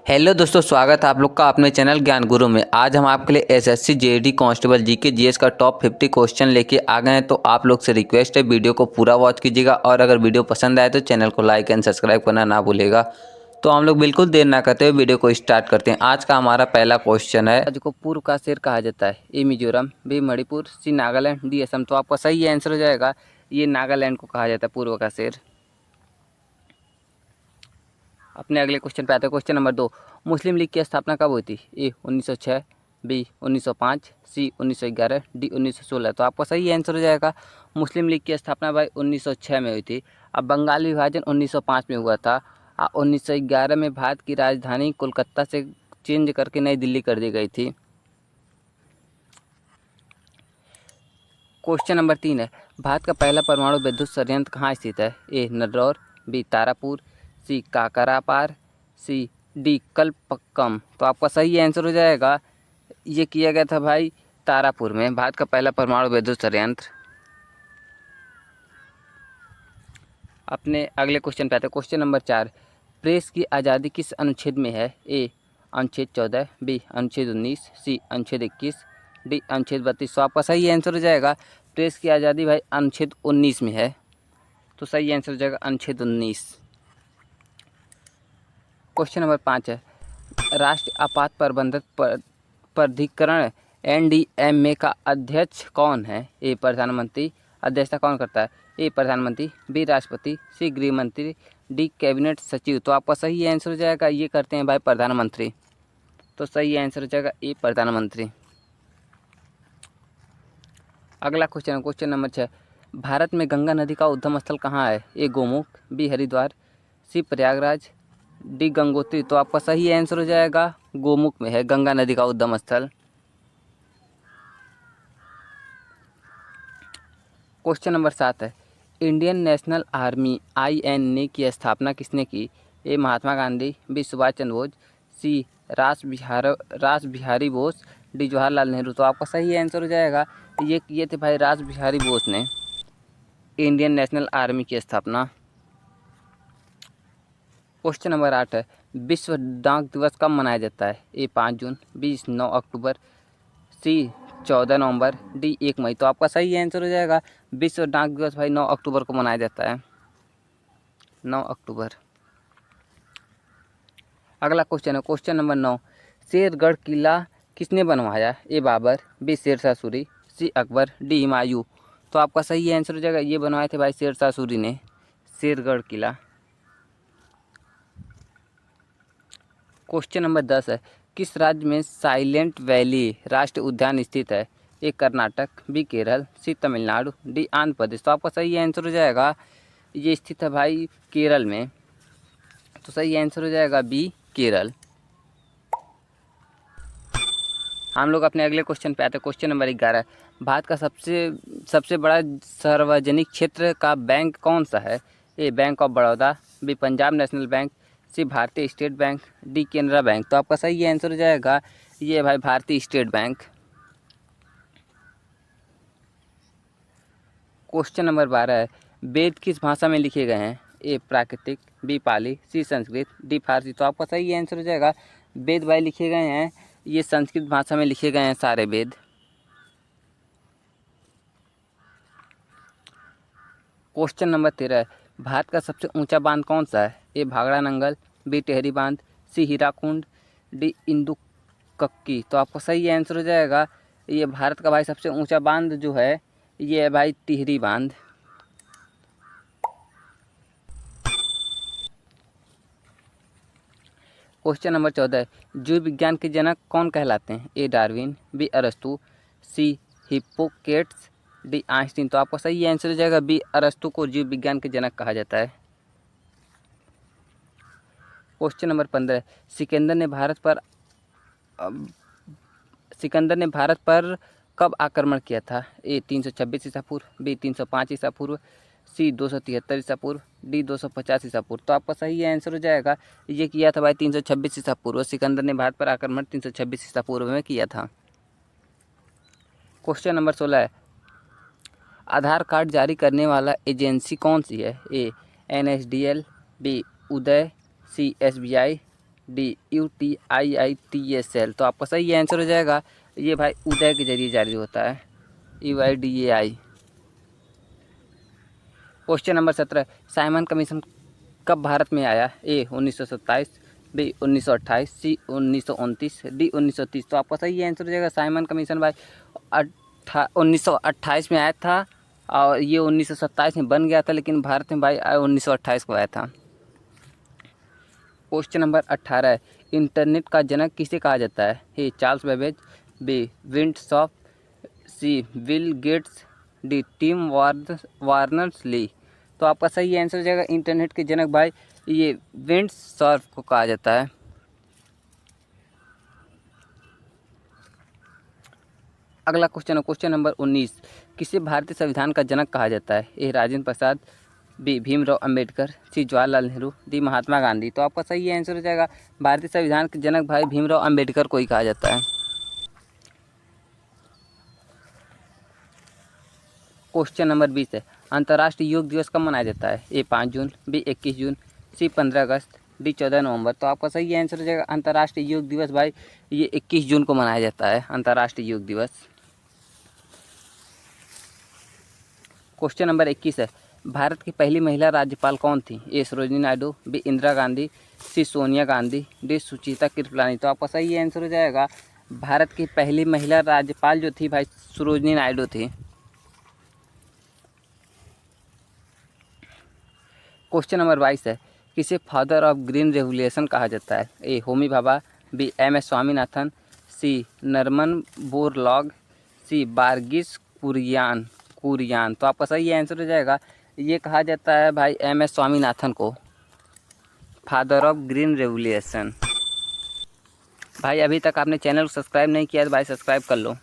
Hello दोस्तों, स्वागत है आप लोग का अपने चैनल ज्ञान गुरु में। आज हम आपके लिए एसएससी जेईडी कांस्टेबल जीके जीएस का टॉप 50 क्वेश्चन लेके आ गए हैं। तो आप लोग से रिक्वेस्ट है, वीडियो को पूरा वॉच कीजिएगा और अगर वीडियो पसंद आए तो चैनल को लाइक एंड सब्सक्राइब करना ना भूलेगा। तो हम लोग बिल्कुल देर ना करते हुए वीडियो को स्टार्ट करते हैं। आज का हमारा पहला क्वेश्चन है, राज्य को पूर्व का शेर कहा जाता है? ए मिजोरम, बी मणिपुर, सी नागालैंड, डी असम। तो आपका सही आंसर हो जाएगा, ये नागालैंड को कहा जाता है पूर्व का शेर। अपने अगले क्वेश्चन पे आते हैं। क्वेश्चन नंबर 2, मुस्लिम लीग की स्थापना कब हुई थी? ए 1906, बी 1905, सी 1911, डी 1916। तो आपका सही आंसर हो जाएगा, मुस्लिम लीग की स्थापना भाई 1906 में हुई थी। अब बंगाल विभाजन 1905 में हुआ था और 1911 में भारत की राजधानी कोलकाता से चेंज करके नई दिल्ली कर दी गई थी। क्वेश्चन नंबर 3 है, भारत का पहला परमाणु विद्युत संयंत्र कहाँ स्थित है? ए नरौर, बी तारापुर, सी काकरापार, सी डी कलपक्कम। तो आपका सही आंसर हो जाएगा, ये किया गया था भाई तारापुर में, भारत का पहला परमाणु विद्युत संयंत्र। अपने अगले क्वेश्चन पे आते हैं। क्वेश्चन नंबर 4, प्रेस की आज़ादी किस अनुच्छेद में है? ए अनुच्छेद 14, बी अनुच्छेद 19, सी अनुच्छेद 21, डी अनुच्छेद 32। तो आपका सही आंसर हो जाएगा, प्रेस की आज़ादी भाई अनुच्छेद 19 में है। तो सही आंसर हो जाएगा अनुच्छेद 19। क्वेश्चन नंबर 5 है, राष्ट्रीय आपात प्रबंधन प्राधिकरण एनडीएमए का अध्यक्ष कौन है? ए प्रधानमंत्री। अध्यक्षता कौन करता है? ए प्रधानमंत्री, बी राष्ट्रपति, सी गृह मंत्री, डी कैबिनेट सचिव। तो आपका सही आंसर हो जाएगा, ये करते हैं भाई प्रधानमंत्री। तो सही आंसर हो जाएगा ए प्रधानमंत्री। अगला क्वेश्चन है क्वेश्चन नंबर 6, भारत में गंगा नदी का उद्गम स्थल कहाँ है? ए गोमुख, बी हरिद्वार, सी प्रयागराज, डी गंगोत्री। तो आपका सही आंसर हो जाएगा, गोमुख में है गंगा नदी का उद्गम स्थल। क्वेश्चन नंबर 7 है, इंडियन नेशनल आर्मी INA की स्थापना किसने की? ए महात्मा गांधी, बी सुभाष चंद्र बोस, सी रास बिहारी बोस, डी जवाहरलाल नेहरू। तो आपका सही आंसर हो जाएगा, ये किए थे भाई रास बिहारी बोस ने इंडियन नेशनल आर्मी की स्थापना। क्वेश्चन नंबर 8 है, विश्व डाक दिवस कब मनाया जाता है? ए 5 जून, बी 9 अक्टूबर, सी 14 नवंबर, डी 1 मई। तो आपका सही आंसर हो जाएगा, विश्व डाक दिवस भाई 9 अक्टूबर को मनाया जाता है, 9 अक्टूबर। अगला क्वेश्चन है क्वेश्चन नंबर 9, शेरगढ़ किला किसने बनवाया? ए बाबर, बी शेरशाह सूरी, सी अकबर, डी हुमायूं। तो आपका सही आंसर हो जाएगा, ये बनवाए थे भाई शेरशाह सूरी ने शेरगढ़ किला। क्वेश्चन नंबर 10 है, किस राज्य में साइलेंट वैली राष्ट्रीय उद्यान स्थित है? ए कर्नाटक, बी केरल, सी तमिलनाडु, डी आंध्र प्रदेश। तो आपका सही आंसर हो जाएगा, ये स्थित है भाई केरल में। तो सही आंसर हो जाएगा बी केरल। हम लोग अपने अगले क्वेश्चन पे आते हैं। क्वेश्चन नंबर 11, भारत का सबसे बड़ा सार्वजनिक क्षेत्र का बैंक कौन सा है? A bank of Baroda, B Punjab national bank, C Bharatiya state bank, D Canara bank. तो आपका सही आंसर हो जाएगा, ये भाई भारतीय स्टेट बैंक। क्वेश्चन नंबर 12 है, वेद किस भाषा में लिखे गए हैं? ए प्राकृतिक, बी पाली, सी संस्कृत, डी फारसी। तो आपका सही आंसर हो जाएगा, वेद भाई लिखे गए हैं ये संस्कृत भाषा में लिखे गए हैं सारे वेद। क्वेश्चन नंबर 13 है, भारत का सबसे ऊंचा बांध कौन सा है? ए भाखड़ा नंगल, बी टिहरी बांध, सी हीराकुंड, डी इंदु कक्की। तो आपका सही आंसर हो जाएगा, ये भारत का भाई सबसे ऊंचा बांध जो है ये है भाई टिहरी बांध। क्वेश्चन नंबर 14 है, जीव विज्ञान के जनक कौन कहलाते हैं? ए डार्विन, बी अरस्तु, सी हिप्पोक्रेट्स, डी आइंस्टीन। तो आपका सही आंसर हो जाएगा, बी अरस्तु को जीव विज्ञान के जनक कहा जाता है। क्वेश्चन नंबर 15, सिकंदर ने भारत पर कब आक्रमण किया था? ए 326 ईसा पूर्व, बी 305 ईसा पूर्व, सी 273 ईसा पूर्व, डी 250 ईसा पूर्व। तो आपका सही आंसर हो जाएगा, ये किया था भाई 326 ईसा पूर्व। सिकंदर ने भारत पर आक्रमण 326 ईसा पूर्व में किया था। क्वेश्चन नंबर 16 है, आधार कार्ड जारी करने वाला एजेंसी कौन सी है? ए NSDL, बी उदय, सी SBI, डी UTIITSL। तो आपका सही आंसर हो जाएगा ये भाई उदय के जरिए जारी होता है, UIDAI। Question number 17, Simon commission कब भारत में आया? ए 1927, बी 1928, सी 1929, डी 1930। तो आपका सही आंसर हो जाएगा साइमन कमीशन भाई 1928 में आया था और ये 1927 में बन गया था, लेकिन भारत में भाई 1928 को आया था। क्वेश्चन नंबर 18 है, इंटरनेट का जनक किसे कहा जाता है? ए चार्ल्स बेबेज, बी विंडसॉफ, C Bill Gates, D Tim Berners Lee. तो आपका सही आंसर हो जाएगा इंटरनेट के जनक भाई ये विंडसॉफ को कहा जाता है। अगला क्वेश्चन है क्वेश्चन नंबर 19, किसे भारतीय संविधान का जनक कहा जाता है? ए राजेंद्र प्रसाद, बी भीमराव अंबेडकर, सी जवाहरलाल नेहरू, डी महात्मा गांधी। तो आपका सही आंसर हो जाएगा भारतीय संविधान के जनक भाई भीमराव अंबेडकर को ही कहा जाता है। क्वेश्चन नंबर 20 है, अंतर्राष्ट्रीय योग दिवस कब मनाया जाता है? ए 5 जून, बी 21 जून, सी 15 अगस्त, डी 14 नवंबर। तो आपका सही आंसर हो जाएगा अंतर्राष्ट्रीय योग दिवस भाई ये 21 जून को मनाया जाता है, अंतर्राष्ट्रीय योग दिवस। क्वेश्चन नंबर 21 है, भारत की पहली महिला राज्यपाल कौन थी? ए सरोजिनी नायडू, बी इंदिरा गांधी, सी सोनिया गांधी, डी सुचिता कृपलानी। तो आपका सही आंसर हो जाएगा भारत की पहली महिला राज्यपाल जो थी भाई सरोजिनी नायडू थी। क्वेश्चन नंबर 22 है, किसे फादर ऑफ ग्रीन रेवोल्यूशन कहा जाता है? ए होमी भाभा, बी MS स्वामीनाथन, सी नरमन बोरलॉग, सी बारगिस कुरियान। तो आपका सही आंसर हो जाएगा ये कहा जाता है भाई MS स्वामीनाथन को फादर ऑफ ग्रीन रेवोल्यूशन। भाई अभी तक आपने चैनल को सब्सक्राइब नहीं किया तो भाई सब्सक्राइब कर लो।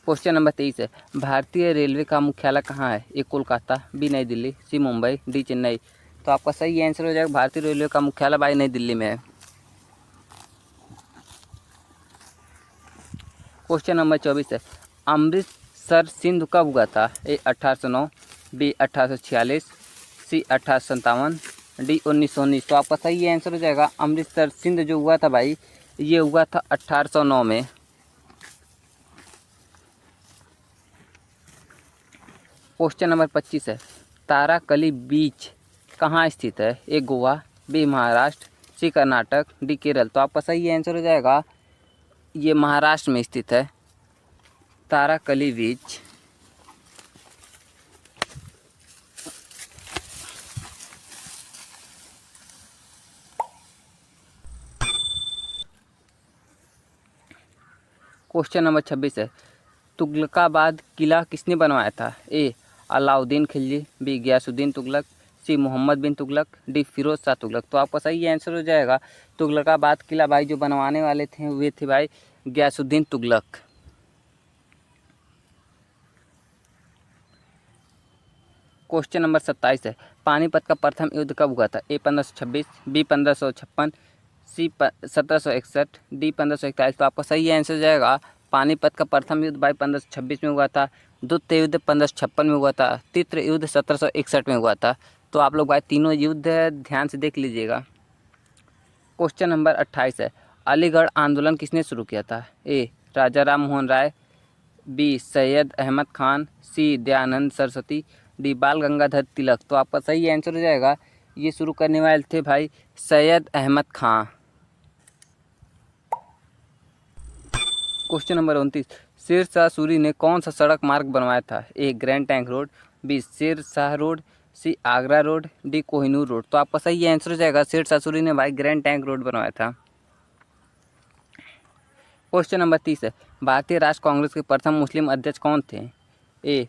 क्वेश्चन नंबर 23 है, भारतीय रेलवे का मुख्यालय कहाँ है? ए कोलकाता, बी नई दिल्ली, सी मुंबई, डी चेन्नई। तो आपका सही आंसर हो जाएगा भारतीय रेलवे का मुख्यालय भाई नई दिल्ली में है। क्वेश्चन नंबर 24 है, अमृतसर सिंधु कब हुआ था? ए 1809, बी 1846, सी 1857, डी 1919। तो आपका सही आंसर हो जाएगा अमृतसर सिंध जो हुआ था भाई ये हुआ था 1809 में। क्वेश्चन नंबर 25 है, ताराकली बीच कहाँ स्थित है? ए गोवा, बी महाराष्ट्र, सी कर्नाटक, डी केरल। तो आपका सही आंसर हो जाएगा ये महाराष्ट्र में स्थित है ताराकली बीच। क्वेश्चन नंबर 26 है, तुगलकाबाद किला किसने बनवाया था? ए अलाउद्दीन खिलजी, बी गयासुद्दीन तुगलक, सी मोहम्मद बिन तुगलक, डी फिरोज शाह तुगलक। तो आपका सही आंसर हो जाएगा तुगलकाबाद किला भाई जो बनवाने वाले थे वे थे भाई गयासुद्दीन तुगलक। क्वेश्चन नंबर 27 है, पानीपत का प्रथम युद्ध कब हुआ था? ए 1526, बी 1556, सी 1761, डी 1541। तो आपका सही आंसर हो जाएगा पानीपत का प्रथम युद्ध भाई 1526 में हुआ था, द्वितीय युद्ध 1556 में हुआ था, तृतीय युद्ध 1761 में हुआ था। तो आप लोग भाई तीनों युद्ध ध्यान से देख लीजिएगा। क्वेश्चन नंबर 28 है, अलीगढ़ आंदोलन किसने शुरू किया था? ए राजा राम मोहन राय, बी सैयद अहमद खान, सी दयानंद सरस्वती, डी बाल गंगाधर तिलक। तो आपका सही आंसर हो जाएगा ये शुरू करने वाले थे भाई सैयद अहमद खान। क्वेश्चन नंबर 29, शेर शाह सूरी ने कौन सा सड़क मार्ग बनवाया था? A Grand Trunk Road, B Sher Shah road, C Agra road, D Kohinoor road. तो आपका सही आंसर हो जाएगा शेर शाह सूरी ने भाई ग्रैंड टैंक रोड बनवाया था। क्वेश्चन नंबर 30 है, भारतीय राष्ट्र कांग्रेस के प्रथम मुस्लिम अध्यक्ष कौन थे? ए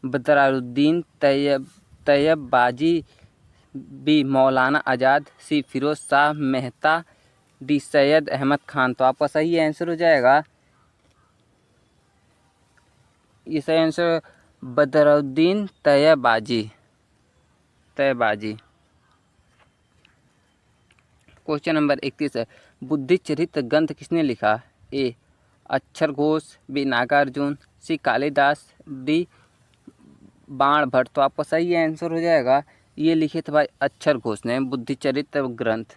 बदरुद्दीन तैयब बाजी, बी मौलाना आज़ाद, सी फिरोज शाह मेहता, डी सैयद अहमद खान। तो आपका सही आंसर हो जाएगा ये सही आंसर बदरुद्दीन तैयबाजी। क्वेश्चन नंबर 31 है, बुद्धि चरित्र ग्रंथ किसने लिखा? ए अक्षर घोष, बी नागार्जुन, सी कालिदास, डी बाण भट्ट। तो आपका सही आंसर हो जाएगा ये लिखे थे भाई अक्षर घोष ने बुद्धि चरित्र ग्रंथ।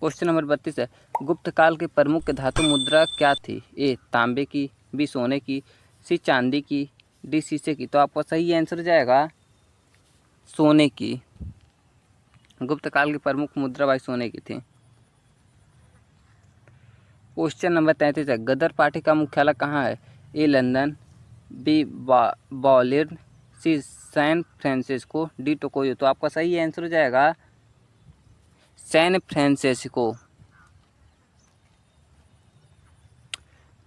क्वेश्चन नंबर 32 है, गुप्त काल की प्रमुख धातु मुद्रा क्या थी? ए तांबे की, बी सोने की, सी चांदी की, डी शीशे की। तो आपका सही आंसर हो जाएगा सोने की। गुप्त काल की प्रमुख मुद्रा भाई सोने की थी। क्वेश्चन नंबर 33 है, गदर पार्टी का मुख्यालय कहाँ है? ए लंदन, बी बर्लिन, सी सैन फ्रांसिस्को, डी टोक्यो। तो आपका सही आंसर हो जाएगा सैन फ्रांसिस्को।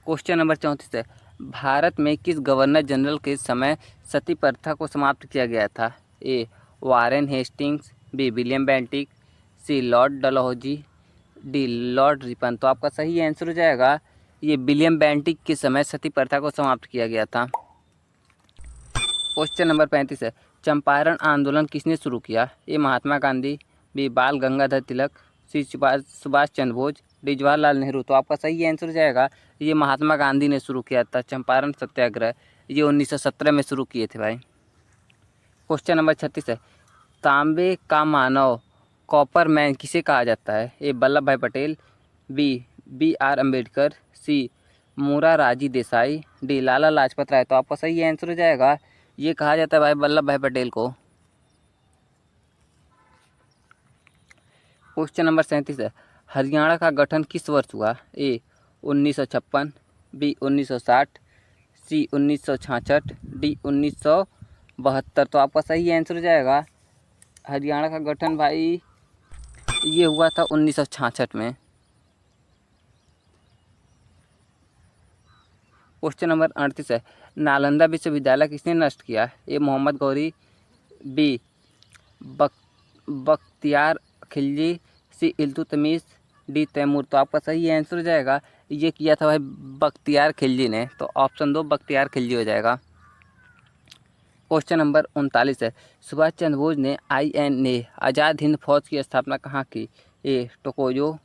क्वेश्चन नंबर 34 है, भारत में किस गवर्नर जनरल के समय सती प्रथा को समाप्त किया गया था? A Warren Hastings, B William Bentinck, C Lord Dalhousie, D Lord Ripon. तो आपका सही आंसर हो जाएगा ये विलियम बेंटिक के समय सती प्रथा को समाप्त किया गया था। क्वेश्चन नंबर 35 है, चंपारण आंदोलन किसने शुरू किया? ए महात्मा गांधी, बी बाल गंगाधर तिलक, सी सुभाष चंद्र बोस, डी जवाहरलाल नेहरू। तो आपका सही आंसर हो जाएगा ये महात्मा गांधी ने शुरू किया था चंपारण सत्याग्रह। ये 1917 में शुरू किए थे भाई। क्वेश्चन नंबर 36 है, तांबे का मानव कॉपर मैन किसे कहा जाता है? A Vallabh Bhai Patel, B R Ambedkar, C Morarji Desai, D Lala Lajpat Rai. तो आपका सही आंसर हो जाएगा ये कहा जाता है भाई वल्लभ भाई पटेल को। क्वेश्चन नंबर 37 है, हरियाणा का गठन किस वर्ष हुआ? ए 1956, बी 1960, सी 1966, डी 1972। तो आपका सही आंसर हो जाएगा हरियाणा का गठन भाई ये हुआ था 1966 में। क्वेश्चन नंबर 38 है, नालंदा विश्वविद्यालय किसने नष्ट किया? ए मोहम्मद गौरी, बी बक बख्तियार खिलजी, सी इल्तुतमिश, डी तैमूर। तो आपका सही आंसर हो जाएगा ये किया था भाई बख्तियार खिलजी ने। तो ऑप्शन 2 बख्तियार खिलजी हो जाएगा। क्वेश्चन नंबर 39 है, सुभाष चंद्र बोस ने INA आज़ाद हिंद फौज की स्थापना कहाँ की? A Tokyo,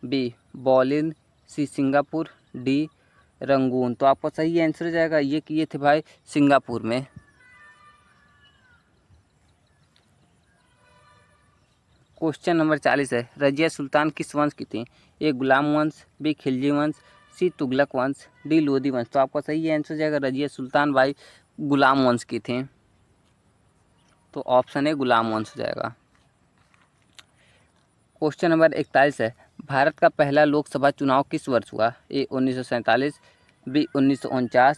B Berlin, C Singapore, D Rangoon. तो आपका सही आंसर हो जाएगा ये किए थे भाई सिंगापुर में। क्वेश्चन नंबर 40 है, रजिया सुल्तान किस वंश की थी? ए गुलाम वंश, बी खिलजी वंश, सी तुगलक वंश, डी लोधी वंश। तो आपका सही आंसर हो जाएगा रजिया सुल्तान भाई गुलाम वंश की थी। तो ऑप्शन ए गुलाम वंश हो जाएगा। क्वेश्चन नंबर 41 है, भारत का पहला लोकसभा चुनाव किस वर्ष हुआ? ए 1947, बी 1949,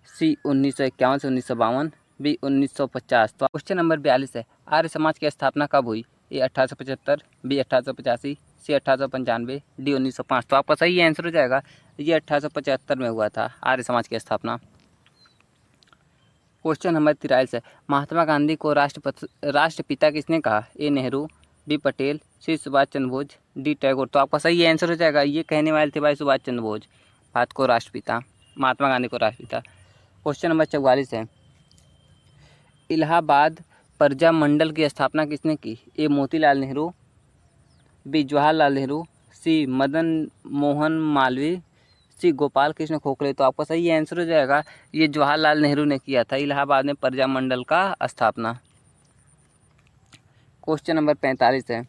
सी 1951 से 1952, बी 1950। तो क्वेश्चन नंबर 42 है, आर्य समाज की स्थापना कब हुई? ए 1875, बी 1885, सी 1895, डी 1905। तो आपका सही आंसर हो जाएगा ये 1875 में हुआ था आर्य समाज की स्थापना। क्वेश्चन नंबर 43 है, महात्मा गांधी को राष्ट्रपिता किसने कहा? ए नेहरू, बी पटेल, सी सुभाष चंद्र बोस, डी टैगोर। तो आपका सही आंसर हो जाएगा ये कहने वाले थे भाई सुभाष चंद्र बोस भारत को राष्ट्रपिता, महात्मा गांधी को राष्ट्रपिता। क्वेश्चन नंबर 44 है, इलाहाबाद प्रजा मंडल की स्थापना किसने की? ए मोतीलाल नेहरू, बी जवाहरलाल नेहरू, सी मदन मोहन मालवीय, सी गोपाल कृष्ण गोखले। तो आपका सही आंसर हो जाएगा ये जवाहरलाल नेहरू ने किया था इलाहाबाद में प्रजा मंडल का स्थापना। क्वेश्चन नंबर 45 है,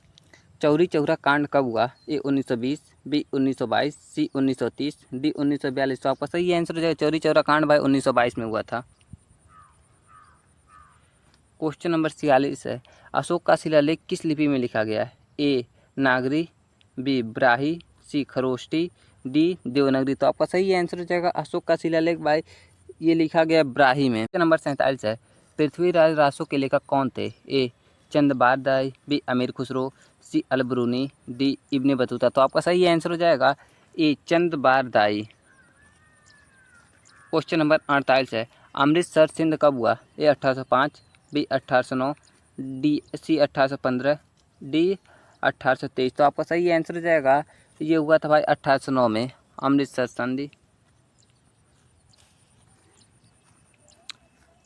चौरी चौरा कांड कब हुआ? ए 1920, बी 1922, सी 1930, डी 1942। तो आपका सही आंसर हो जाएगा चौरी चौरा कांड भाई 1922 में हुआ था। क्वेश्चन नंबर 46 है, अशोक का शिलालेख किस लिपि में लिखा गया है? ए नागरी, बी ब्राही, सी खरोष्टी, डी देवनागरी। तो आपका सही आंसर हो जाएगा अशोक का शिलालेख भाई ये लिखा गया ब्राही में। क्वेश्चन नंबर 47 है, पृथ्वीराज रासो के लेखक कौन थे? ए चंद बारदाई, बी अमीर खुसरो, सी अलबरूनी, डी इब्ने बतूता। तो आपका सही आंसर हो जाएगा ए चंद बारदाई। क्वेश्चन नंबर 48 है, अमृतसर सिंध कब हुआ? ए 1805, बी 1809, डी सी 1815, डी 1823। तो आपका सही आंसर हो जाएगा ये हुआ था भाई 1809 में अमृतसर संधि।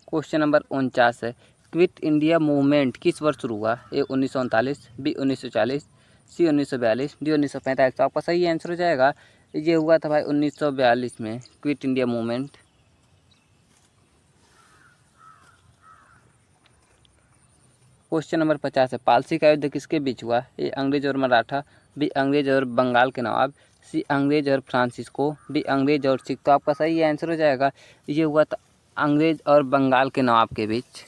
क्वेश्चन नंबर 49 है, क्विट इंडिया मूवमेंट किस वर्ष शुरू हुआ? ए 1939, बी 1940, सी 1942, डी 1945। तो आपका सही आंसर हो जाएगा ये हुआ था भाई 1942 में quit India movement. Question number 50 है, पालसी का युद्ध किसके बीच हुआ? ए अंग्रेज और मराठा, बी अंग्रेज और बंगाल के नवाब, सी अंग्रेज और फ्रांसिस्को, डी अंग्रेज और सिख। तो आपका सही आंसर हो जाएगा, ये हुआ था अंग्रेज और बंगाल के नवाब के बीच।